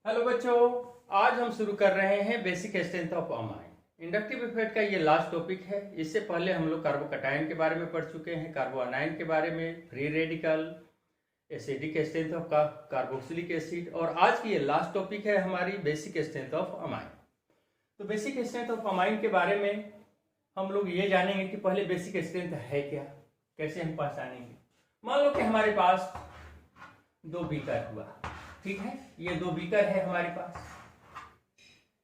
Hello बच्चों, आज हम शुरू कर रहे हैं basic strength of amine. Inductive effect का ये लास्ट टॉपिक है। इससे पहले हम लोग कार्बोकैटायन के बारे में पढ़ चुके हैं, कार्बोआनाइन के बारे में, free radical, acidic strength of carboxylic acid, और आज की ये लास्ट टॉपिक है हमारी बेसिक स्ट्रेंथ ऑफ अमाइन। तो बेसिक स्ट्रेंथ ऑफ अमाइन के बारे में हम लोग ये जानेंगे कि पहले बेसिक स्ट्रेंथ है क्या, कैसे हम पहचानेंगे। मान लो कि हमारे पास दो बीकर हुआ, ठीक है, ये दो बीकर है हमारे पास,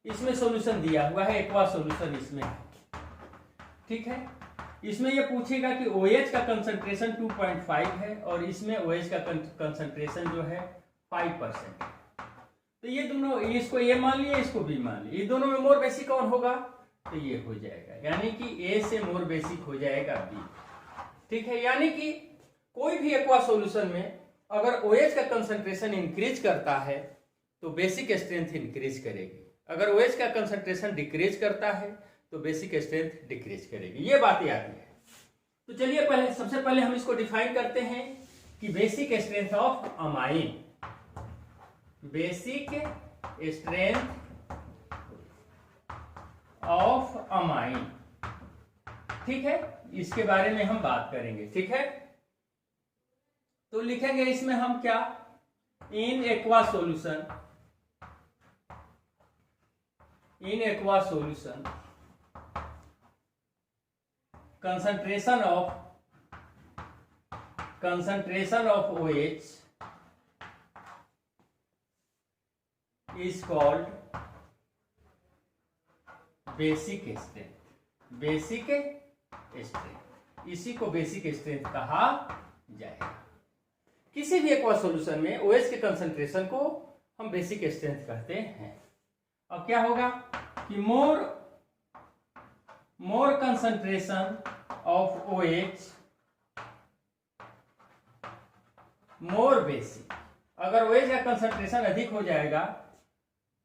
इसमें सॉल्यूशन दिया हुआ है, एक्वा सॉल्यूशन इसमें है, ठीक है। इसमें ये पूछेगा कि OH का कंसंट्रेशन 2.5 है और इसमें OH का कंसंट्रेशन जो है 5%। तो ये दोनों, इसको ये मान लिया, इसको भी मान लिया, ये दोनों में मोर बेसिक कौन होगा, तो ये हो जाएगा, यानी कि A से मोर बेसिक हो जाएगा B, ठीक है। यानी कि कोई भी एक्वा सॉल्यूशन में अगर OH का कंसंट्रेशन इंक्रीज करता है तो बेसिक स्ट्रेंथ इंक्रीज करेगी, अगर OH का कंसंट्रेशन डिक्रीज करता है तो बेसिक स्ट्रेंथ डिक्रीज करेगी। ये बात याद है। तो चलिए पहले, सबसे पहले हम इसको डिफाइन करते हैं कि basic strength of amine, basic strength of amine, ठीक है, इसके बारे में हम बात करेंगे, ठीक है। तो लिखेंगे इसमें हम क्या, in aqua solution, in aqua solution concentration of OH is called basic strength, basic strength, इसी को बेसिक स्ट्रेंथ कहा जाएगा। किसी भी एक्वा सॉल्यूशन में OH के कंसंट्रेशन को हम बेसिक स्ट्रेंथ कहते हैं। अब क्या होगा कि more concentration of OH more basic, अगर OH का कंसंट्रेशन अधिक हो जाएगा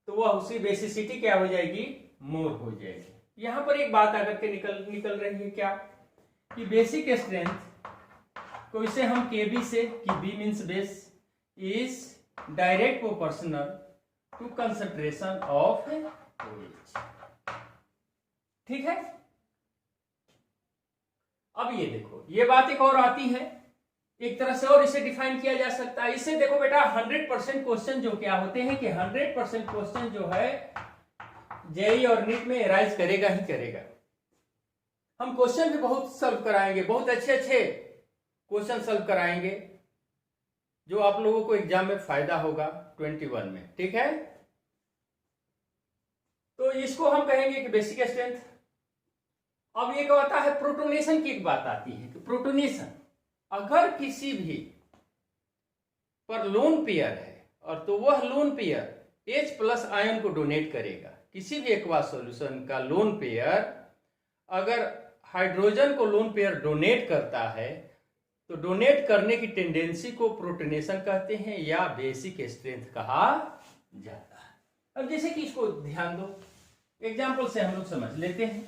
तो वह उसकी बेसिसिटी क्या हो जाएगी, मोर हो जाएगी। यहां पर एक बात आकर के निकल रही है क्या, कि बेसिक स्ट्रेंथ को इसे हम KB से, कि B means base, is direct proportional to concentration of OH, ठीक है। अब ये देखो, ये बात एक और आती है, एक तरह से और इसे डिफाइन किया जा सकता है। इसे देखो बेटा, 100% क्वेश्चन जो क्या होते हैं कि 100% क्वेश्चन जो है JEE और नीट में राइज करेगा ही करेगा। हम क्वेश्चन भी बहुत सॉल्व कराएंगे, बहुत अच्छे अच्छे क्वेश्चन सॉल्व कराएंगे जो आप लोगों को एग्जाम में फायदा होगा 21 में, ठीक है। तो इसको हम कहेंगे कि बेसिक स्ट्रेंथ। अब ये क्या होता है, प्रोटोनेशन की एक बात आती है कि प्रोटोनेशन, अगर किसी भी पर लोन पेयर है और तो वह लोन पेयर H+ आयन को डोनेट करेगा। किसी भी एक्वा सॉल्यूशन का लोन पेयर अगर हाइड्रोजन को लोन पेयर डोनेट करता है तो डोनेट करने की टेंडेंसी को प्रोटोनेशन कहते हैं या बेसिक स्ट्रेंथ कहा जाता है। अब जैसे कि इसको ध्यान दो, एग्जांपल से हम लोग समझ लेते हैं,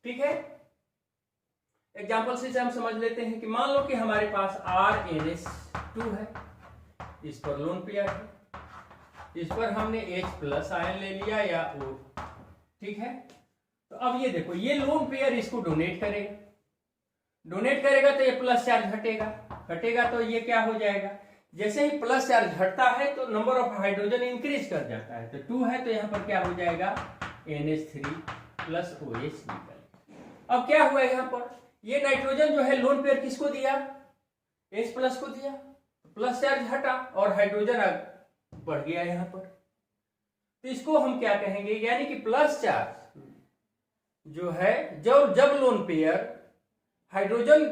ठीक है। एग्जांपल से हम समझ लेते हैं कि मान लो कि हमारे पास RNH2 है, इस पर लोन पेयर है, इस पर हमने H+ आयन ले लिया या O, ठीक है। तो अब ये देखो, ये लोन पेयर इसको डोनेट करेगा, डोनेट करेगा तो ये प्लस चार्ज हटेगा तो ये क्या हो जाएगा, जैसे ही प्लस चार्ज हटता है तो नंबर ऑफ हाइड्रोजन इंक्रीज कर जाता है। तो 2 है तो यहां पर क्या हो जाएगा, NH3 + OH निकल। अब क्या हुआ यहां पर, ये नाइट्रोजन जो है लोन पेयर किसको दिया, H+ को दिया, प्लस चार्ज हटा और हाइड्रोजन बढ़ गया यहां पर। तो इसको हम क्या कहेंगे, यानी कि प्लस चार्ज जो है, जब लोन पेयर हाइड्रोजन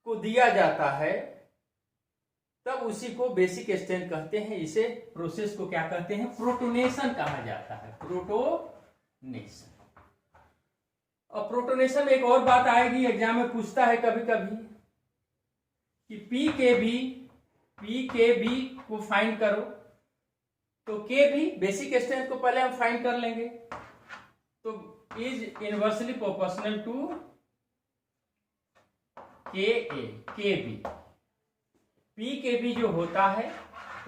को दिया जाता है तब उसी को बेसिक स्ट्रेंथ कहते हैं। इसे प्रोसेस को क्या कहते हैं, प्रोटोनेशन कहा जाता है, प्रोटोनेशन। और प्रोटोनेशन में एक और बात आएगी, एग्जाम में पूछता है कभी कभी कि पीकेबी को फाइंड करो। तो KB बेसिक स्ट्रेंथ को पहले हम फाइंड कर लेंगे, तो is inversely proportional to KB। PKB जो होता है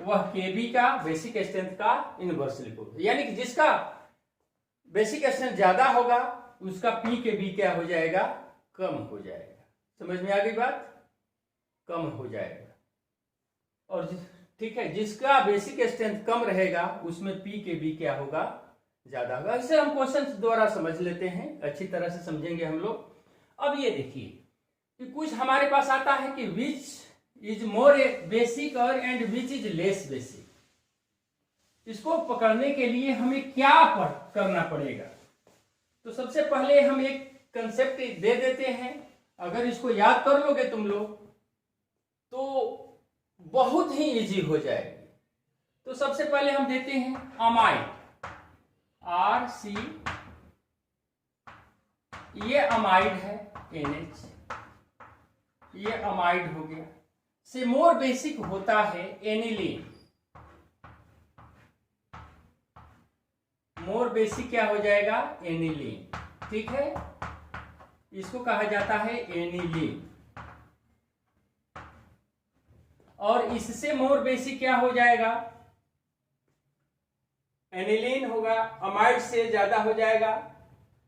वह Kb का बेसिक स्ट्रेंथ का इनवर्सली प्रोपोर्शनल, यानी कि जिसका बेसिक स्ट्रेंथ ज्यादा होगा उसका Pkb क्या हो जाएगा, कम हो जाएगा। समझ में आ गई बात, कम हो जाएगा। और ठीक है, जिसका बेसिक स्ट्रेंथ कम रहेगा उसमें Pkb क्या होगा, ज्यादा होगा। इसे हम क्वेश्चन द्वारा समझ लेते हैं, अच्छी तरह से समझेंगे हम लोग। अब ये देखिए कि कुछ हमारे पास आता है कि विच इज मोर बेसिक और and which is less basic. इसको पकड़ने के लिए हमें क्या करना पड़ेगा, तो सबसे पहले हम एक कंसेप्ट दे देते हैं। अगर इसको याद कर लोगे तुम लोग तो बहुत ही इजी हो जाएगी। तो सबसे पहले हम देते हैं अमाइड, RC, ये अमाइड है NH, ये अमाइड हो गया। से मोर बेसिक होता है एनिलीन, मोर बेसिक क्या हो जाएगा, एनिलीन। ठीक है, इसको कहा जाता है एनिलीन। और इससे मोर बेसिक क्या हो जाएगा, एनिलीन होगा, अमाइड से ज्यादा हो जाएगा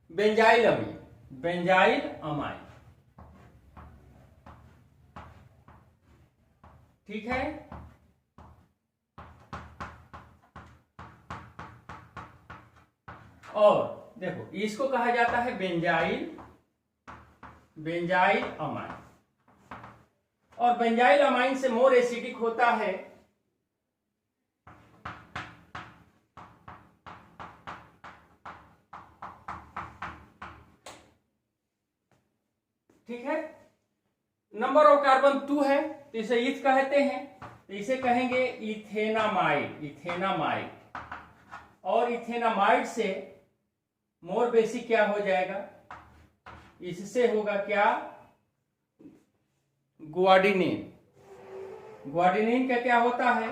बेंजाइल अमीन, बेंजाइल अमाइड। ठीक है, और देखो इसको कहा जाता है बेंजाइल, बेंजाइल अमाइन। और बेंजाइल अमाइन से मोर एसिडिक होता है ठीक है, नंबर ऑफ कार्बन 2 है तो इसे ईथ कहते हैं, तो इसे कहेंगे इथेनामाइड, इथेनामाइड। और इथेनामाइड से मोर बेसिक क्या हो जाएगा, इससे होगा क्या, ग्वाडिनिन। ग्वाडिनिन का क्या होता है,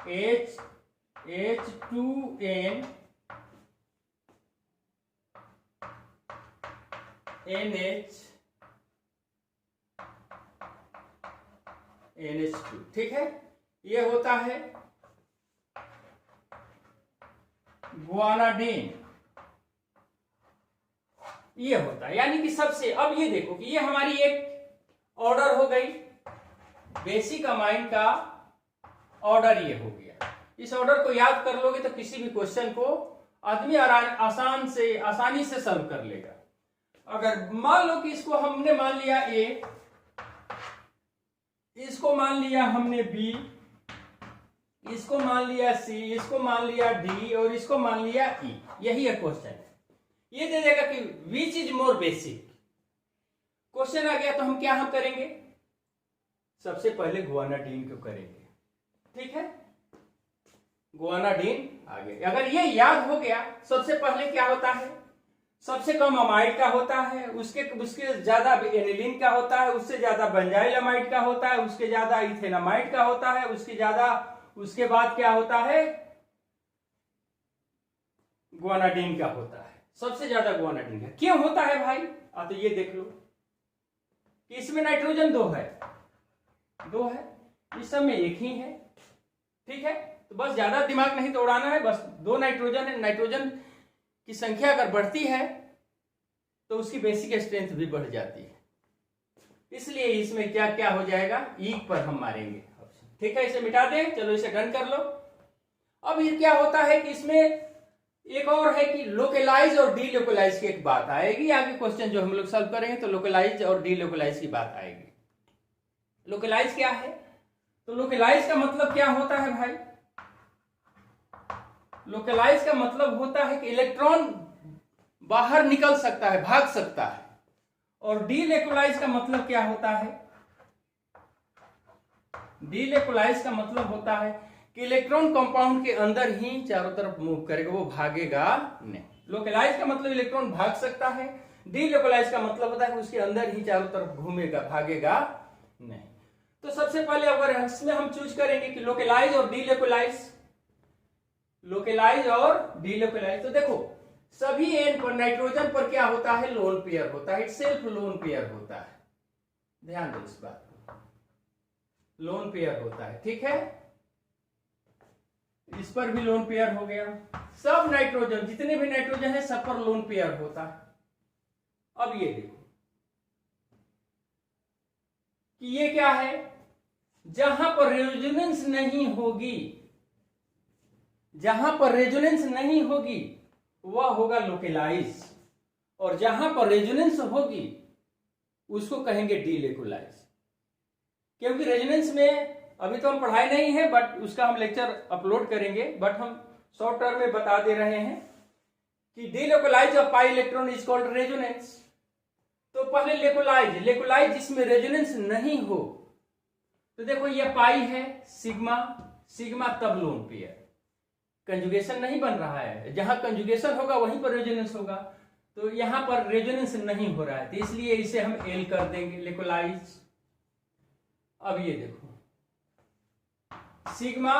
H2N NH2। ठीक है, ये होता है ग्वानाडीन, ये होता है। यानी कि सबसे, अब ये देखो कि ये हमारी एक ऑर्डर हो गई, बेसिक अमाइन का ऑर्डर ये हो गया। इस ऑर्डर को याद कर लोगे तो किसी भी क्वेश्चन को आदमी आसानी से सॉल्व कर लेगा। अगर मान लो कि इसको हमने मान लिया A, इसको मान लिया हमने B, इसको मान लिया C, इसको मान लिया D और इसको मान लिया E, यही है क्वेश्चन। ये दे देगा कि which is more basic. Question आ गया तो हम क्या करेंगे, सबसे पहले गुआनाडीन को करेंगे। ठीक है, गुआनाडीन आ गया। अगर ये याद हो गया, सबसे पहले क्या होता है, सबसे कम अमाइड का होता है, उसके ज्यादा एनिलीन का होता है, उससे ज्यादा बेंजाइल अमाइड का होता है, उसके ज्यादा इथेनामाइड का होता है, उसके बाद क्या होता है, गुआनाडीन का होता है। सबसे ज्यादा गुआनाडीन का क्यों होता है भाई, तो ये देख लो कि इसमें नाइट्रोजन 2 है, इस सब में एक ही है। ठीक है, तो बस ज्यादा दिमाग नहीं दौड़ाना है, बस 2 नाइट्रोजन है। नाइट्रोजन की संख्या अगर बढ़ती है तो उसकी बेसिक स्ट्रेंथ भी बढ़ जाती है, इसलिए इसमें क्या क्या हो जाएगा, ई पर हम मारेंगे। ठीक है, इसे मिटा दें, चलो इसे डन कर लो। अब ये क्या होता है कि इसमें एक और है कि लोकलाइज और डी लोकलाइज की एक बात आएगी आगे क्वेश्चन जो हम लोग सॉल्व करेंगे, तो लोकलाइज और डी लोकलाइज की बात आएगी। लोकलाइज क्या है, तो लोकलाइज का मतलब क्या होता है भाई, लोकलाइज का मतलब होता है कि इलेक्ट्रॉन बाहर निकल सकता है, भाग सकता है। और डी लोकलाइज का मतलब क्या होता है, डी लोकलाइज का मतलब होता है कि इलेक्ट्रॉन कंपाउंड के अंदर ही चारों तरफ मूव करेगा, वो भागेगा नहीं। लोकलाइज का मतलब इलेक्ट्रॉन भाग सकता है, डी लोकलाइज का मतलब होता है कि उसके अंदर ही चारों तरफ घूमेगा, भागेगा नहीं। तो सबसे पहले अगर इसमें हम चूज करेंगे कि लोकलाइज और डी लोकलाइज, लोकलाइज और डी लोकलाइज, तो देखो सभी एन पर नाइट्रोजन पर क्या होता है, लोन पेयर होता है, इट सेल्फ लोन पेयर होता है। ध्यान दो इस बात को, लोन पेयर होता है, ठीक है। इस पर भी लोन पेयर हो गया। सब नाइट्रोजन, जितने भी नाइट्रोजन है सब पर लोन पेयर होता है। अब ये देखो कि ये क्या है, जहां पर रेजोनेंस नहीं होगी, जहां पर रेजोनेंस नहीं होगी वह होगा लोकेलाइज, और जहां पर रेजोनेंस होगी उसको कहेंगे डीलोकलाइज। क्योंकि रेजोनेंस में अभी तो हम पढ़ाई नहीं है, बट उसका हम लेक्चर अपलोड करेंगे, बट हम शॉर्ट टर्म में बता दे रहे हैं कि delocalize of pi electron is called resonance. तो पहले लेकोलाइज, लेकोलाइज जिसमें रेजोनेंस नहीं हो, तो देखो ये पाई है, सिग्मा, सिग्मा तब लोन पेयर, कंजुगेशन नहीं बन रहा है, जहां कंजुगेशन होगा वहीं पर रेजोनेंस होगा, तो यहां पर रेजोनेंस नहीं हो रहा है, तो इसलिए इसे हम एल कर देंगे, लेकोलाइज। अब ये देखो सिग्मा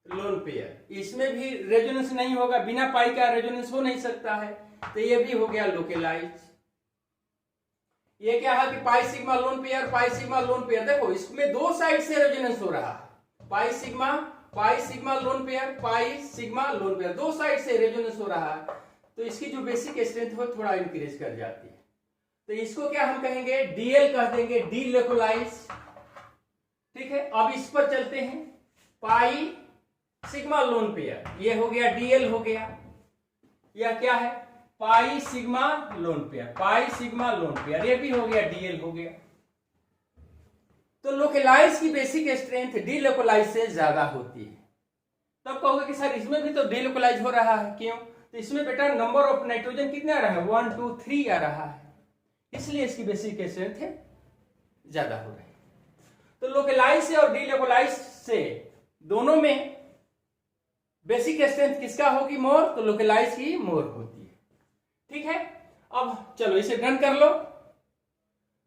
लोन पेयर, इसमें भी रेजोनेंस नहीं होगा, बिना पाई का रेजोनेंस हो नहीं सकता है, तो ये भी हो गया लोकेलाइज। ये क्या है कि पाई sigma lone pair, pi sigma lone pair, देखो इसमें दो साइड से रेजोनेंस हो रहा है, पाई sigma lone pair, pi sigma lone pair, दो साइड से रेजोनेंस हो रहा है, तो इसकी जो बेसिक स्ट्रेंथ हो थोड़ा इंक्रीज कर जाती है। तो इसको क्या हम कहेंगे, डीएल कह देंगे, डीलोकलाइज, ठीक है। अब इस पर चलते हैं, पाई सिग्मा लोन पेयर, ये हो गया डीएल हो गया, यह क्या है पाई sigma lone pair, pi sigma lone pair, ये भी हो गया डीएल हो गया। तो लोकेलाइज की बेसिक स्ट्रेंथ डीलोकलाइज से ज्यादा होती है। तब कहोगे कि सर इसमें भी तो डीलोकलाइज हो रहा है, क्यों? तो इसमें बेटा नंबर ऑफ नाइट्रोजन कितने आ रहा है, 1 2 3 आ रहा है, इसलिए इसकी बेसिक स्ट्रेंथ ज्यादा हो रही है। तो लोकेलाइज से और डीलोकलाइज से दोनों में बेसिक स्ट्रेंथ किसका होगी मोर, तो लोकेलाइज की मोर होती है, ठीक है। अब चलो इसे डन कर लो।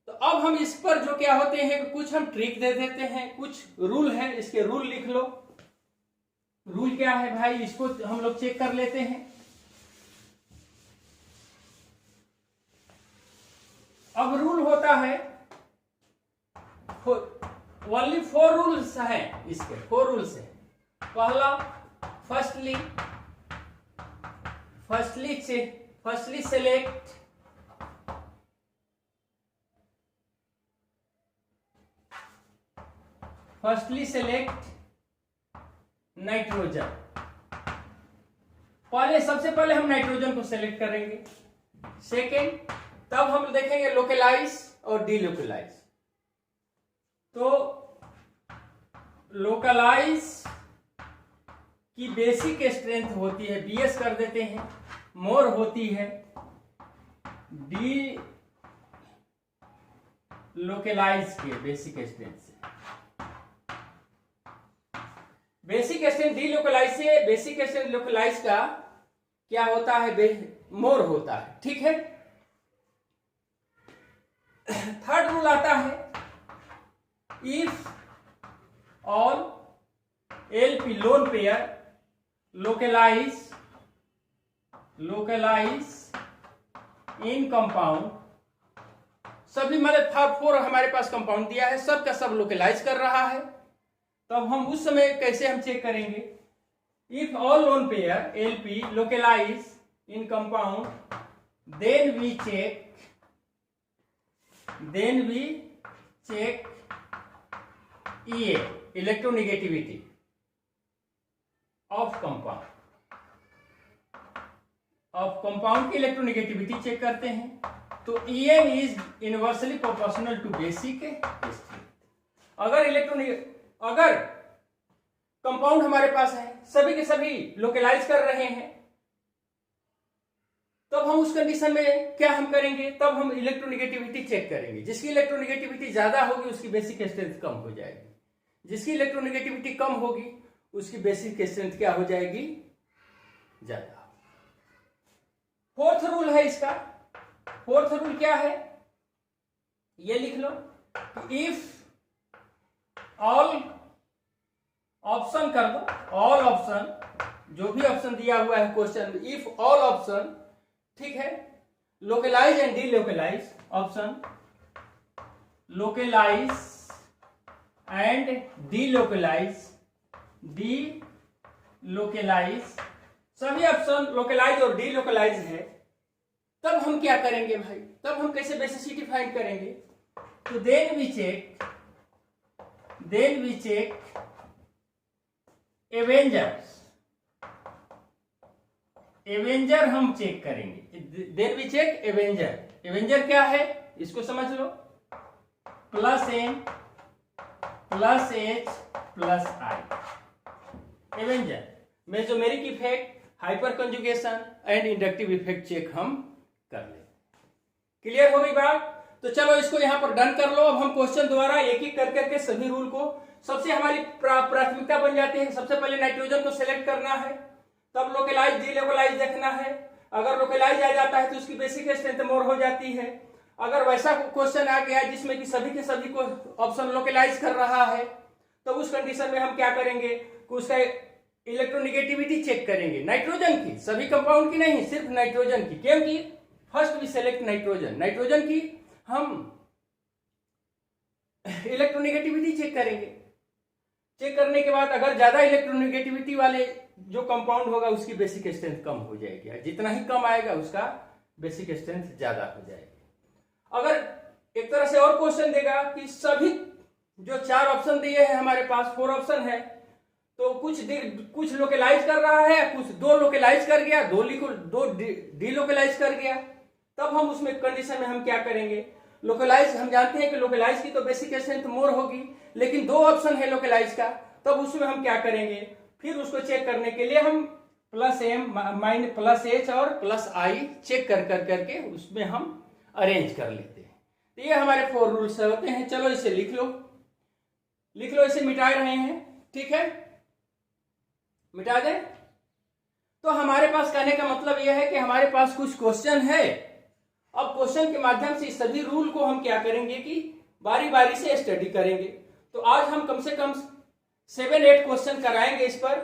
तो अब हम इस पर जो क्या होते हैं, कुछ हम ट्रिक दे देते हैं, कुछ रूल है, इसके रूल लिख लो। रूल क्या है भाई, इसको हम लोग चेक कर लेते हैं। अब रूल होता है, ओनली 4 रूल्स हैं इसके, 4 रूल्स हैं। पहला, फर्स्टली सेलेक्ट नाइट्रोजन। सबसे पहले हम नाइट्रोजन को सेलेक्ट करेंगे। सेकेंड, तब हम देखेंगे लोकेलाइज और डीलोकलाइज। तो लोकलाइज की बेसिक स्ट्रेंथ होती है, बीएस कर देते हैं, मोर होती है डी लोकलाइज के बेसिक स्ट्रेंथ से। बेसिक स्ट्रेंथ डी लोकलाइज से बेसिक स्ट्रेंथ लोकलाइज का क्या होता है, मोर होता है, ठीक है। थर्ड रूल आता है, if all LP lone pair localise in compound, सभी मतलब था 4 हमारे पास कंपाउंड दिया है, सब का सब लोकलाइज कर रहा है। तब हम उस समय कैसे हम चेक करेंगे, if all lone pair LP localize in compound, then we check EA electronegativity of compound की इलेक्ट्रोनेगेटिविटी चेक करते हैं। तो EN is inversely proportional to basic strength. अगर कंपाउंड हमारे पास है, सभी के सभी लोकलाइज कर रहे हैं, तब हम उस कंडीशन में क्या हम करेंगे, तब हम इलेक्ट्रोनेगेटिविटी चेक करेंगे। जिसकी इलेक्ट्रोनेगेटिविटी ज्यादा होगी उसकी बेसिक स्ट्रेंथ कम हो जाएगी, जिसकी इलेक्ट्रोनेगेटिविटी कम होगी उसकी बेसिक स्ट्रेंथ क्या हो जाएगी, ज्यादा। फोर्थ रूल है इसका। फोर्थ रूल क्या है, ये लिख लो, इफ ऑल ऑप्शन कर दो, ऑल ऑप्शन जो भी ऑप्शन दिया हुआ है क्वेश्चन में, इफ ऑल ऑप्शन, ठीक है, localize and delocalize option, localize and delocalize, सभी ऑप्शन लोकलाइज और डीलोकलाइज है, तब हम क्या करेंगे भाई, तब हम कैसे बेसिसिटी फाइंड करेंगे? तो देन वी चेक एवेंजर हम चेक करेंगे। देन वी चेक एवेंजर क्या है इसको समझ लो, plus M plus H plus I. Avenger में mesomeric effect, hyperconjugation and inductive effect check हम कर ले। क्लियर हो गई बात? तो चलो इसको यहां पर डन कर लो। अब हम क्वेश्चन द्वारा एक एक कर करके सभी रूल को, सबसे हमारी प्राथमिकता बन जाती है, सबसे पहले नाइट्रोजन को सिलेक्ट करना है, तब लोकलाइज डीलोकलाइज देखना है। अगर लोकलाइज आ जाता है तो उसकी बेसिक स्ट्रेंथ मोर हो जाती है। अगर वैसा क्वेश्चन आ गया जिसमें कि सभी के सभी को ऑप्शन लोकलाइज कर रहा है, तो उस कंडीशन में हम क्या करेंगे कि उसका इलेक्ट्रोनिगेटिविटी चेक करेंगे नाइट्रोजन की, सभी कंपाउंड की नहीं, सिर्फ नाइट्रोजन की, क्योंकि फर्स्ट वी सेलेक्ट नाइट्रोजन की हम इलेक्ट्रोनिगेटिविटी चेक करेंगे। चेक करने के बाद अगर ज्यादा इलेक्ट्रोनिगेटिविटी वाले जो कंपाउंड होगा उसकी बेसिक स्ट्रेंथ कम हो जाएगी, जितना ही कम आएगा उसका बेसिक स्ट्रेंथ ज्यादा हो जाएगी। अगर एक तरह से और क्वेश्चन देगा कि सभी जो 4 ऑप्शन दिए हैं हमारे पास, 4 ऑप्शन है, तो कुछ लोकलाइज कर रहा है, कुछ 2 लोकलाइज कर गया, 2 डीलोकलाइज कर गया, तब हम उसमें कंडीशन में हम क्या करेंगे, लोकलाइज हम जानते हैं कि लोकलाइज की तो बेसिक स्ट्रेंथ मोर होगी, लेकिन 2 ऑप्शन है लोकलाइज का, तब उसमें हम क्या करेंगे, फिर उसको चेक करने के लिए हम plus M minus plus H और प्लस आई चेक करके उसमें हम अरेंज कर लेते हैं। तो ये हमारे 4 रूल्स होते हैं। चलो इसे लिख लो, इसे मिटा रहे हैं, ठीक है, मिटा दें। तो हमारे पास कहने का मतलब यह है कि हमारे पास कुछ क्वेश्चन है। अब क्वेश्चन के माध्यम से सभी रूल को हम क्या करेंगे कि बारी बारी से स्टडी करेंगे। तो आज हम कम से कम 7-8 क्वेश्चन कराएंगे इस पर,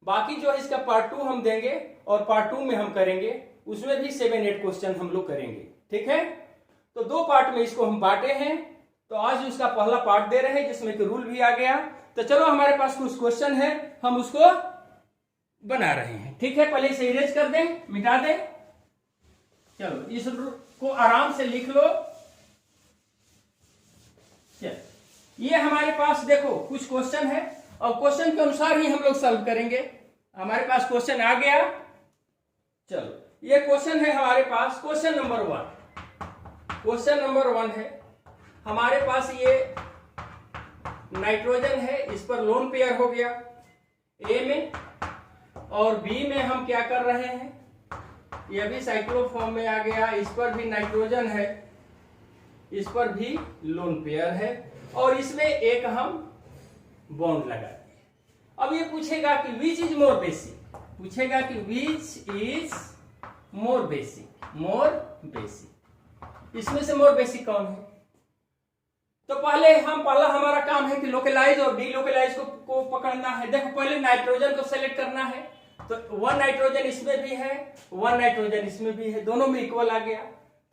बाकी जो है इसका पार्ट 2 हम देंगे और पार्ट 2 में हम करेंगे, उसमें भी 7-8 क्वेश्चन हम लोग करेंगे, ठीक है। तो 2 पार्ट में इसको हम बांटे हैं, तो आज उसका पहला पार्ट दे रहे हैं जिसमें कि रूल भी आ गया। तो चलो हमारे पास कुछ क्वेश्चन है, हम उसको बना रहे हैं, ठीक है। पहले इसे इरेज कर दें, मिटा दें। चलो इस को आराम से लिख लो। चलो ये हमारे पास देखो कुछ क्वेश्चन है और क्वेश्चन के अनुसार ही हम लोग सॉल्व करेंगे। हमारे पास क्वेश्चन आ गया। चलो ये क्वेश्चन है हमारे पास, क्वेश्चन नंबर 1 है हमारे पास। ये नाइट्रोजन है, इस पर लोन पेयर हो गया ए में, और बी में हम क्या कर रहे हैं, ये भी साइक्लोफॉर्म में आ गया, इस पर भी नाइट्रोजन है, इस पर भी लोन पेयर है, और इसमें एक हम बॉन्ड लगा दिए। अब ये पूछेगा कि विच इज मोर बेसिक, पूछेगा कि विच इज मोर बेसिक, इसमें से मोर बेसिक कौन है। तो पहला हमारा काम है कि लोकलाइज और डीलोकलाइज को पकड़ना है। देखो पहले नाइट्रोजन को सेलेक्ट करना है, तो 1 नाइट्रोजन इसमें भी है, 1 नाइट्रोजन इसमें भी है, दोनों में इक्वल आ गया।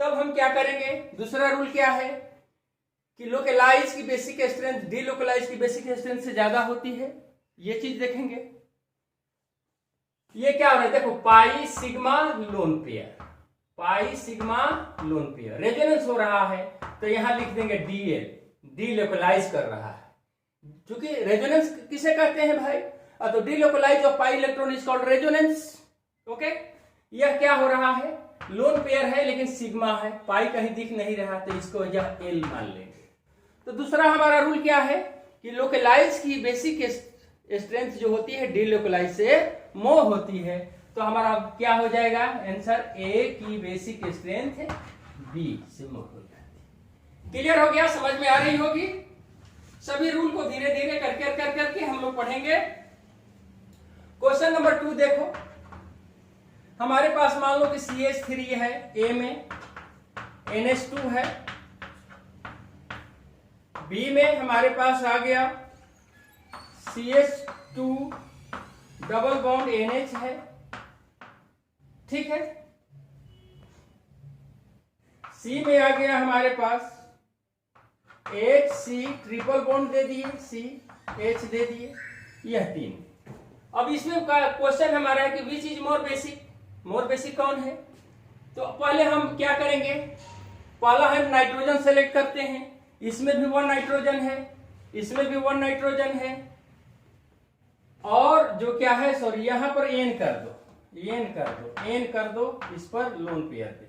तब हम क्या करेंगे, दूसरा रूल क्या है कि लोकलाइज की बेसिक स्ट्रेंथ डीलोकलाइज की बेसिक स्ट्रेंथ से ज्यादा होती है, ये चीज देखेंगे। ये क्या हो रहा है, देखो पाई सिग्मा लोन पेयर, रेजोनेंस हो रहा है, तो यहां लिख देंगे डीएल, डीलोकलाइज कर रहा है। क्योंकि रेजोनेंस किसे कहते हैं भाई, तो delocalize of pi electron is called resonance, okay. यह क्या हो रहा है, लोन पेयर है लेकिन सिग्मा है, पाई कहीं दिख नहीं रहा, तो इसको यह एल मान लेंगे। तो दूसरा हमारा रूल क्या है कि लोकलाइज की बेसिक स्ट्रेंथ जो होती है डीलोकलाइज से मोर होती है, तो हमारा क्या हो जाएगा आंसर, ए की बेसिक स्ट्रेंथ बी से मोर हो जाती है। क्लियर हो गया, समझ में आ रही होगी। सभी रूल को धीरे धीरे करके हम लोग पढ़ेंगे। क्वेश्चन नंबर 2 देखो, हमारे पास मान लो कि CH3 है, ए में NH2 है, बी में हमारे पास आ गया CH2 डबल बॉन्ड NH है, ठीक है। सी में आ गया हमारे पास H C ट्रिपल बॉन्ड दे दिए, C H दे दिए, यह 3। अब इसमें क्वेश्चन हमारा है कि which is more basic, more basic कौन है? तो पहले हम क्या करेंगे, पहला हम नाइट्रोजन सेलेक्ट करते हैं। इसमें भी 1 नाइट्रोजन है, इसमें भी 1 नाइट्रोजन है, और जो क्या है, सॉरी यहां पर N कर दो, N कर दो, N कर दो, इस पर लोन पेयर दे।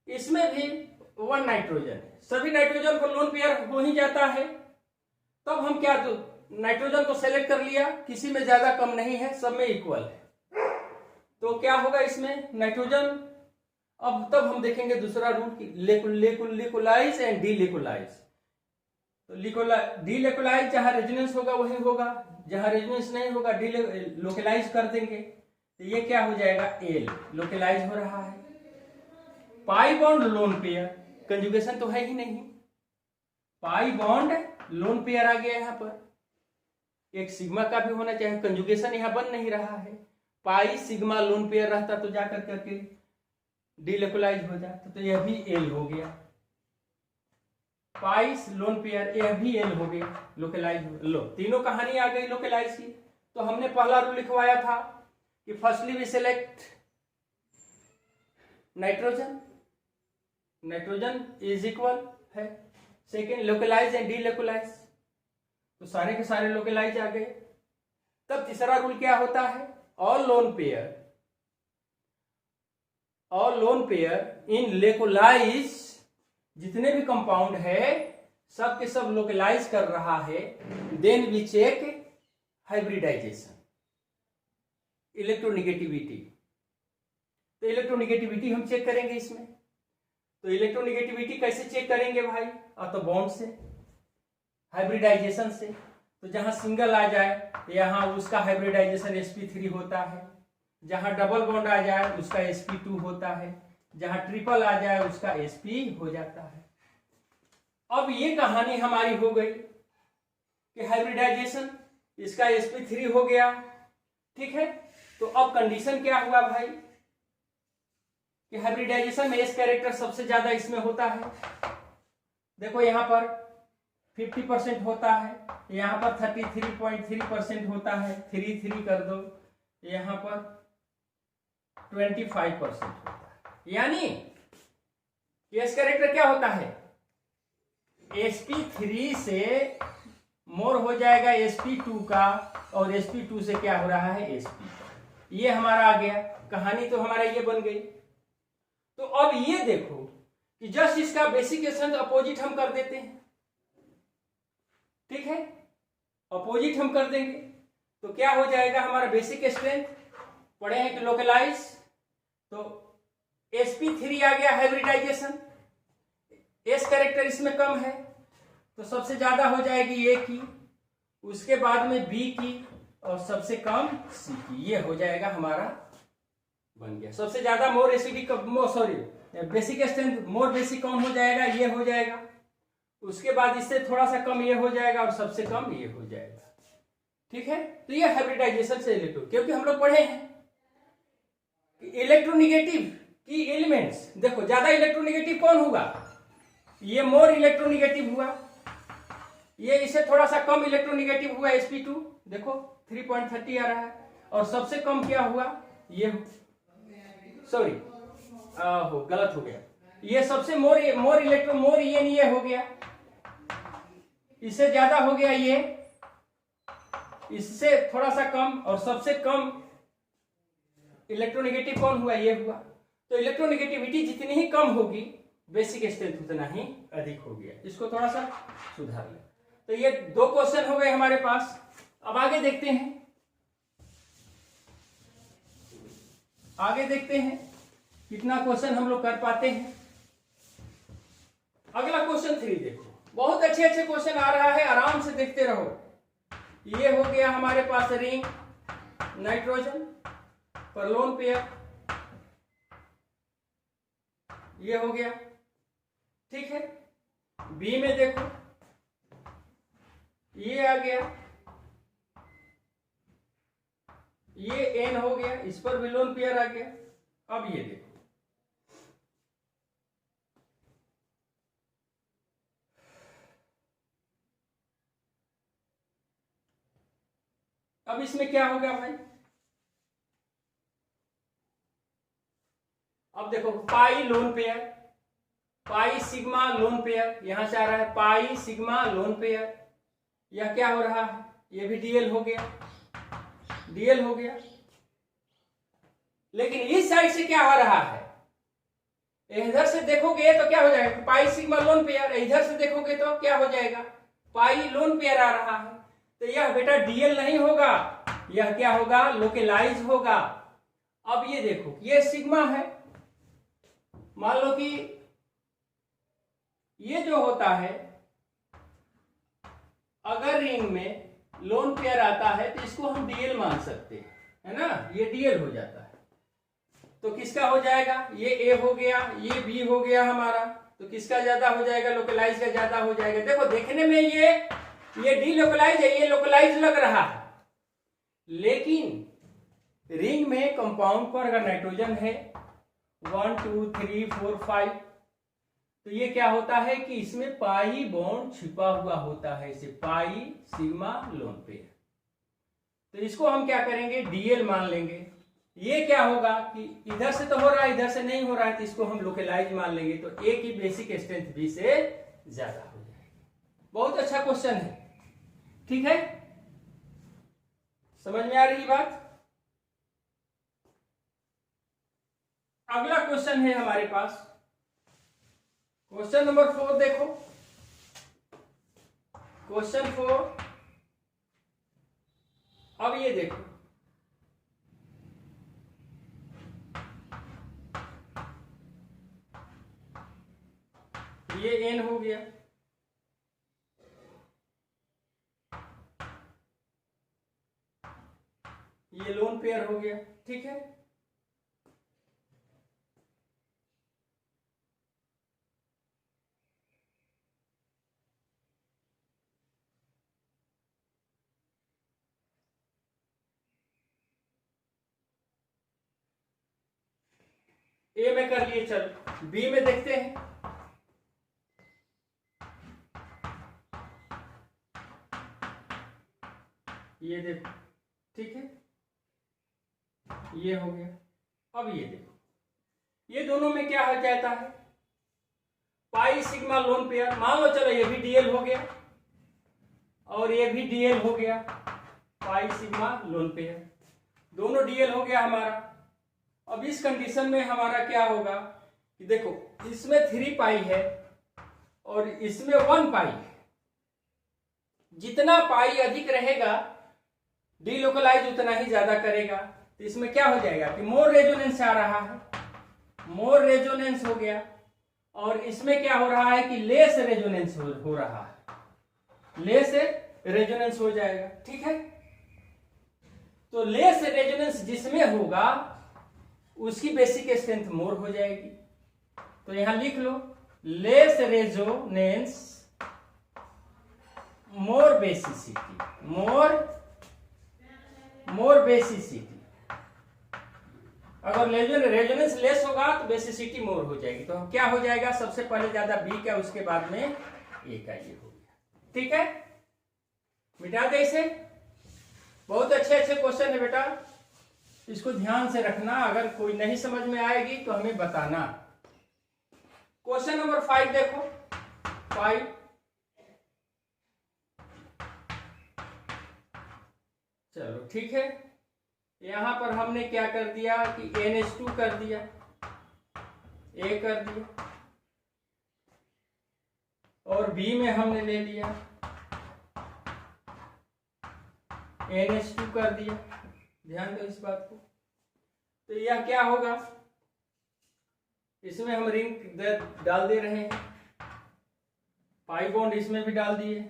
इसमें भी 1 नाइट्रोजन है, सभी नाइट्रोजन को लोन पेयर हो ही जाता है। तब हम क्या, तो नाइट्रोजन को सेलेक्ट कर लिया, किसी में ज्यादा कम नहीं है, सब में इक्वल है। तो क्या होगा इसमें नाइट्रोजन, अब तब हम देखेंगे दूसरा रूल की लिकोलाइज एंड डीलिकोलाइज। तो डीलिकोलाइज जहां रेजोनेंस होगा वही होगा, जहां रेजोनेंस नहीं होगा लोकलाइज कर देंगे। तो ये क्या हो जाएगा, एल लोकलाइज हो रहा है। Pi bond lone pair, conjugation तो है ही नहीं, पाई बॉन्ड लोन पेयर आ गया यहाँ पर। एक सिग्मा का भी होना चाहिए, कंजुगेशन यहाँ बन नहीं रहा है। पाई सिग्मा लोन पेयर रहता तो जाकर करके डीलोकलाइज हो जाता, तो यह भी एल हो गया। पाई लोन पेयर, यह भी एल हो गया, लोकलाइज हो। लो तीनों कहानी आ गई लोकलाइज की। तो हमने पहला रूल लिखवाया था कि firstly we select nitrogen, nitrogen is equal है। सेकेंड लोकलाइज एंड डीलोकलाइज, तो सारे के सारे लोकलाइज आ गए। तब तीसरा रूल क्या होता है, ऑल लोन पेयर इन लेकोलाइज, जितने भी कंपाउंड है सब के सब लोकलाइज कर रहा है। Then we check hybridization, electronegativity. तो इलेक्ट्रोनिगेटिविटी हम चेक करेंगे इसमें। तो इलेक्ट्रोनिगेटिविटी कैसे चेक करेंगे भाई, तो बॉन्ड से, हाइब्रिडाइजेशन से। तो जहां सिंगल आ जाए यहां उसका हाइब्रिडाइजेशन sp3 होता है, जहां डबल बॉन्ड आ जाए उसका sp2 होता है, जहां ट्रिपल आ जाए उसका sp हो जाता है। अब ये कहानी हमारी हो गई कि हाइब्रिडाइजेशन, इसका sp3 हो गया, ठीक है। तो अब कंडीशन क्या हुआ भाई कि हाइब्रिडाइजेशन में एस कैरेक्टर सबसे ज्यादा इसमें होता है। देखो यहां पर 50% होता है, यहां पर 33.3% होता है, 3 कर दो, यहां पर 25% होता है। यानी एस कैरेक्टर क्या होता है, sp3 से मोर हो जाएगा sp2 का, और sp2 से क्या हो रहा है, sp का। ये हमारा आ गया, कहानी तो हमारा ये बन गई। तो अब ये देखो कि जस्ट इसका बेसिक स्ट्रेंथ अपोजिट हम कर देते हैं, ठीक है, अपोजिट हम कर देंगे। तो क्या हो जाएगा हमारा बेसिक स्ट्रेंथ, पढ़े हैं कि लोकलाइज, तो sp3 आ गया हाइब्रिडाइजेशन, एस कैरेक्टर इसमें कम है तो सबसे ज्यादा हो जाएगी ए की, उसके बाद में बी की, और सबसे कम सी की। ये हो जाएगा हमारा, बन गया सबसे ज्यादा more acidic, sorry basic strength more basic कौन हो जाएगा, ये हो जाएगा। उसके बाद इससे थोड़ा सा कम ये हो जाएगा, और सबसे कम ये हो जाएगा, ठीक है। तो ये हाइब्रिडाइजेशन से इलेक्ट्रो, क्योंकि हम लोग पढ़े हैं इलेक्ट्रोनिगेटिव की एलिमेंट्स, देखो ज्यादा इलेक्ट्रोनिगेटिव कौन होगा, ये मोर इलेक्ट्रोनिगेटिव हुआ, ये इससे थोड़ा सा कम इलेक्ट्रोनिगेटिव हुआ sp2, देखो 3.30 आ रहा है, और सबसे कम क्या हुआ, ये सॉरी गलत हो गया, ये सबसे मोर इलेक्ट्रो मोर ये हो गया, इससे ज्यादा हो गया ये, इससे थोड़ा सा कम, और सबसे कम इलेक्ट्रोनिगेटिव कौन हुआ, ये हुआ। तो इलेक्ट्रोनिगेटिविटी जितनी ही कम होगी बेसिक स्ट्रेंथ उतना ही अधिक हो गया। इसको थोड़ा सा सुधार ले। तो ये 2 क्वेश्चन हो गए हमारे पास। अब आगे देखते हैं, आगे देखते हैं कितना क्वेश्चन हम लोग कर पाते हैं। अगला क्वेश्चन 3 देखो, बहुत अच्छे अच्छे क्वेश्चन आ रहा है, आराम से देखते रहो। ये हो गया हमारे पास रिंग नाइट्रोजन पर लोन पेयर, ये हो गया, ठीक है। बी में देखो ये आ गया, ये एन हो गया, इस पर भी लोन पेयर आ गया। अब ये देखो अब इसमें क्या होगा भाई, अब देखो pi lone pair, pi sigma lone pair, यहां से आ रहा है पाई सिग्मा लोन पेयर, यह क्या हो रहा है, ये भी डीएल हो गया, डीएल हो गया। लेकिन इस साइड से क्या हो रहा है, इधर से देखोगे तो क्या हो जाएगा, पाई सिग्मा लोन पेयर, इधर से देखोगे तो क्या हो जाएगा, पाई लोन पेयर आ रहा है। तो यह बेटा डीएल नहीं होगा, यह क्या होगा, लोकेलाइज होगा। अब ये देखो ये सिग्मा है, मान लो कि ये जो होता है, अगर रिंग में लोन पेयर आता है तो इसको हम डीएल मान सकते हैं, है ना, ये डीएल हो जाता है। तो किसका हो जाएगा, ये ए हो गया, ये बी हो गया हमारा, तो किसका ज्यादा हो जाएगा, लोकलाइज का ज्यादा हो जाएगा। देखो देखने में ये डी लोकलाइज है, ये लोकलाइज लग रहा है, लेकिन रिंग में कंपाउंड पर अगर नाइट्रोजन है 1 2 3 4 5, तो ये क्या होता है कि इसमें पाई बॉन्ड छिपा हुआ होता है, इसे पाई सिग्मा लोन पेयर। तो इसको हम क्या करेंगे, डीएल मान लेंगे। ये क्या होगा कि इधर से तो हो रहा है, इधर से नहीं हो रहा है, तो इसको हम लोकलाइज मान लेंगे, तो ए की बेसिक स्ट्रेंथ बी से ज्यादा हो जाएगी। बहुत अच्छा क्वेश्चन है, ठीक है, समझ में आ रही बात। अगला क्वेश्चन है हमारे पास, क्वेश्चन नंबर 4 देखो, क्वेश्चन 4। अब ये देखो, ये एन हो गया, ये लोन पेयर हो गया, ठीक है। ए में कर लिए, चलो बी में देखते हैं। ये देखो, ठीक है, ये हो गया। अब ये देखो, ये दोनों में क्या हो जाता है, पाई सिग्मा लोन पेयर, मान लो चलो ये भी डीएल हो गया और ये भी डीएल हो गया, पाई सिग्मा लोन पेयर, दोनों डीएल हो गया हमारा। अब इस कंडीशन में हमारा क्या होगा कि देखो इसमें 3 पाई है और इसमें 1 पाई है, जितना पाई अधिक रहेगा डीलोकलाइज उतना ही ज्यादा करेगा। तो इसमें क्या हो जाएगा कि मोर रेजोनेंस आ रहा है, मोर रेजोनेंस हो गया, और इसमें क्या हो रहा है कि लेस रेजोनेंस हो रहा है, लेस रेजोनेंस हो जाएगा, ठीक है। तो लेस रेजोनेंस जिसमें होगा उसकी बेसिक स्ट्रेंथ मोर हो जाएगी। तो यहां लिख लो, लेस रेजोनेंस मोर बेसिसिटी, मोर बेसिसिटी। अगर रेजोनेंस लेस होगा तो बेसिसिटी मोर हो जाएगी। तो क्या हो जाएगा, सबसे पहले ज्यादा बी का, उसके बाद में ए का, ये हो गया, ठीक है। मिटा दे इसे। बहुत अच्छे अच्छे क्वेश्चन है बेटा, इसको ध्यान से रखना, अगर कोई नहीं समझ में आएगी तो हमें बताना। क्वेश्चन नंबर 5 देखो, 5, चलो ठीक है। यहां पर हमने क्या कर दिया कि NH2 कर दिया, A कर दिया, और B में हमने ले लिया NH2 कर दिया, ध्यान दो इस बात को। तो यह क्या होगा, इसमें हम रिंग डाल दे रहे हैं, पाई बॉन्ड इसमें भी डाल दिए,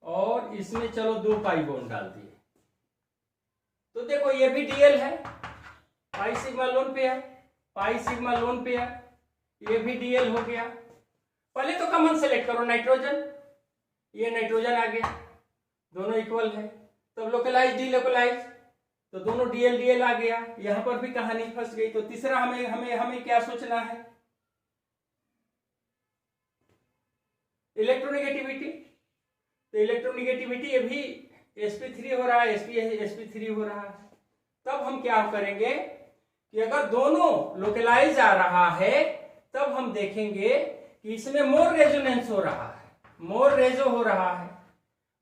और इसमें चलो 2 पाई बॉन्ड डाल दिए। तो देखो ये भी डीएल है, पाई sigma lone pair, pi sigma lone pair, ये भी डीएल हो गया। पहले तो कॉमन सेलेक्ट करो नाइट्रोजन, ये नाइट्रोजन आ गया, दोनों इक्वल है। तब लोकलाइज डी लोकलाइज, तो दोनों डीएल डीएल आ गया, यहां पर भी कहानी फंस गई। तो तीसरा हमें हमें हमें क्या सोचना है, इलेक्ट्रोनिगेटिविटी। तो इलेक्ट्रोनिगेटिविटी ये भी sp3 हो रहा है, sp3 हो रहा है। तब हम क्या करेंगे कि अगर दोनों लोकलाइज आ रहा है तब हम देखेंगे कि इसमें मोर रेजोनेंस हो रहा है, मोर रेजो हो रहा है,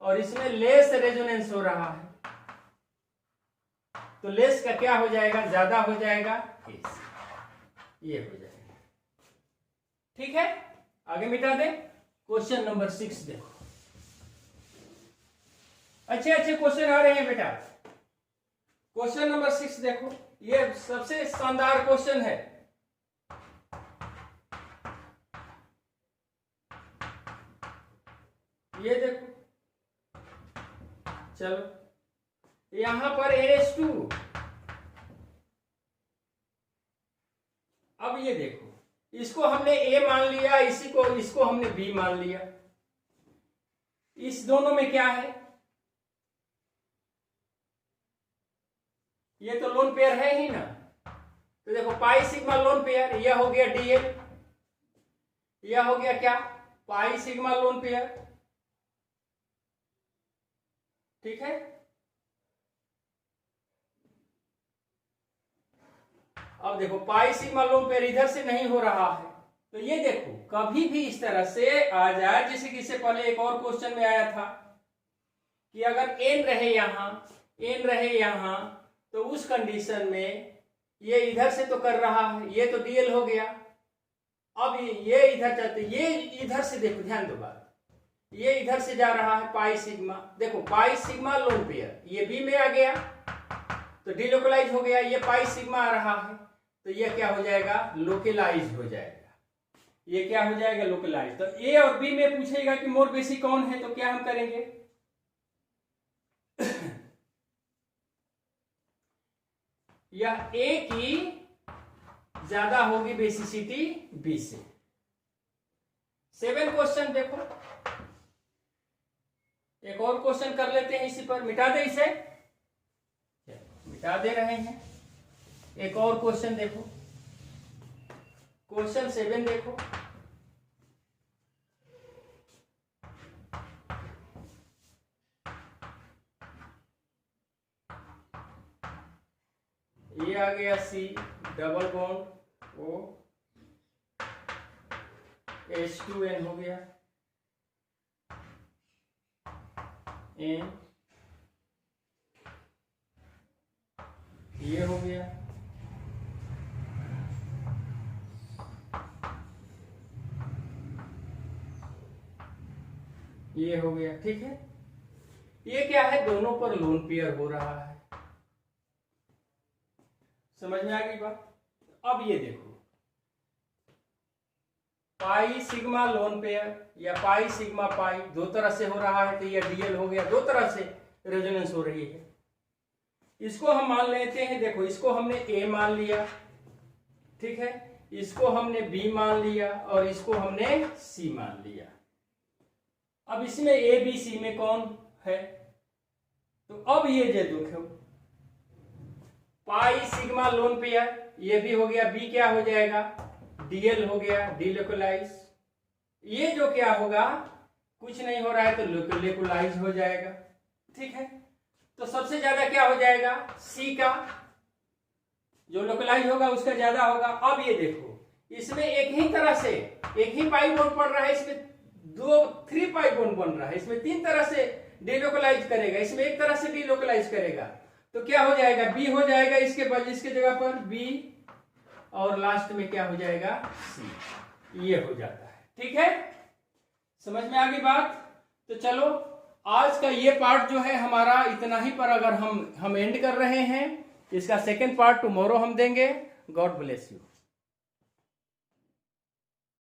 और इसमें लेस रेजोनेंस हो रहा है। तो लेस का क्या हो जाएगा, ज्यादा हो जाएगा, ये हो जाएगा। ठीक है, आगे मिटा दे। क्वेश्चन नंबर 6 देखो, अच्छे अच्छे क्वेश्चन आ रहे हैं बेटा। क्वेश्चन नंबर 6 देखो, ये सबसे शानदार क्वेश्चन है। ये देखो, चलो यहां पर NH2, अब ये देखो, इसको हमने A मान लिया, इसको हमने B मान लिया। इस दोनों में क्या है, ये तो लोन पेयर है ही ना। तो देखो पाई सिग्मा लोन पेयर, यह हो गया DL, यह हो गया क्या, पाई सिग्मा लोन पेयर। ठीक है, अब देखो पाई सिग्मा लोन पेयर इधर से नहीं हो रहा है। तो ये देखो कभी भी इस तरह से आ जाए, जैसे कि इससे पहले एक और क्वेश्चन में आया था कि अगर n रहे यहां, n रहे यहां, तो उस कंडीशन में ये इधर से तो कर रहा है, ये तो DL हो गया। अब ये इधर चलते, ये इधर से देखो, ध्यान दो बात, ये इधर से जा रहा है पाई सिग्मा, देखो पाई सिग्मा लोन पेयर, ये B में आ गया तो डिलोकलाइज हो गया, ये पाई सिग्मा आ रहा है तो ये क्या हो जाएगा, लोकलाइज हो जाएगा। ये क्या हो जाएगा, लोकलाइज। तो A और B में पूछेगा कि मोर बेसिक कौन है, तो क्या हम करेंगे यह A की ज्यादा होगी बेसिसिटी B से। 7 क्वेश्चन देखो, एक और क्वेश्चन कर लेते हैं इसी पर, मिटा दे इसे, मिटा दे रहे हैं। एक और क्वेश्चन देखो, क्वेश्चन 7 देखो, ये आ गया C double bond O H2N हो गया, N ये हो गया, ये हो गया। ठीक है, ये क्या है, दोनों पर लोन पेयर हो रहा है। समझ में आ गई बात। अब ये देखो पाई सिग्मा लोन पेयर या पाई सिग्मा पाई दो तरह से हो रहा है, तो ये DL हो गया, दो तरह से रेजोनेंस हो रही है। इसको हम मान लेते हैं, देखो इसको हमने A मान लिया, ठीक है, इसको हमने B मान लिया और इसको हमने C मान लिया। अब इसमें A B C में कौन है, तो अब ये जो देखो पाई सिग्मा लोन पेयर, ये भी हो गया, B क्या हो जाएगा, DL हो गया, डिलोकलाइज। ये जो क्या होगा, कुछ नहीं हो रहा है तो लोकलाइज हो जाएगा। ठीक है, तो सबसे ज्यादा क्या हो जाएगा, C का, जो लोकलाइज होगा उसका ज्यादा होगा। अब ये देखो इसमें एक ही तरह से एक ही पाई बॉन्ड पड़ रहा है, इसमें 3 पाई बॉन्ड बन रहा है, इसमें 3 तरह से डिलोकलाइज करेगा, इसमें एक तरह से डिलोकलाइज करेगा, तो क्या हो जाएगा, B हो जाएगा इसके बाद, इसके जगह पर B, और लास्ट में क्या हो जाएगा, C। ये हो जाता है। ठीक है, समझ में आ गई बात। तो चलो आज का ये पार्ट जो है हमारा इतना ही पर अगर हम एंड कर रहे हैं। इसका सेकेंड पार्ट टुमारो हम देंगे। God bless you.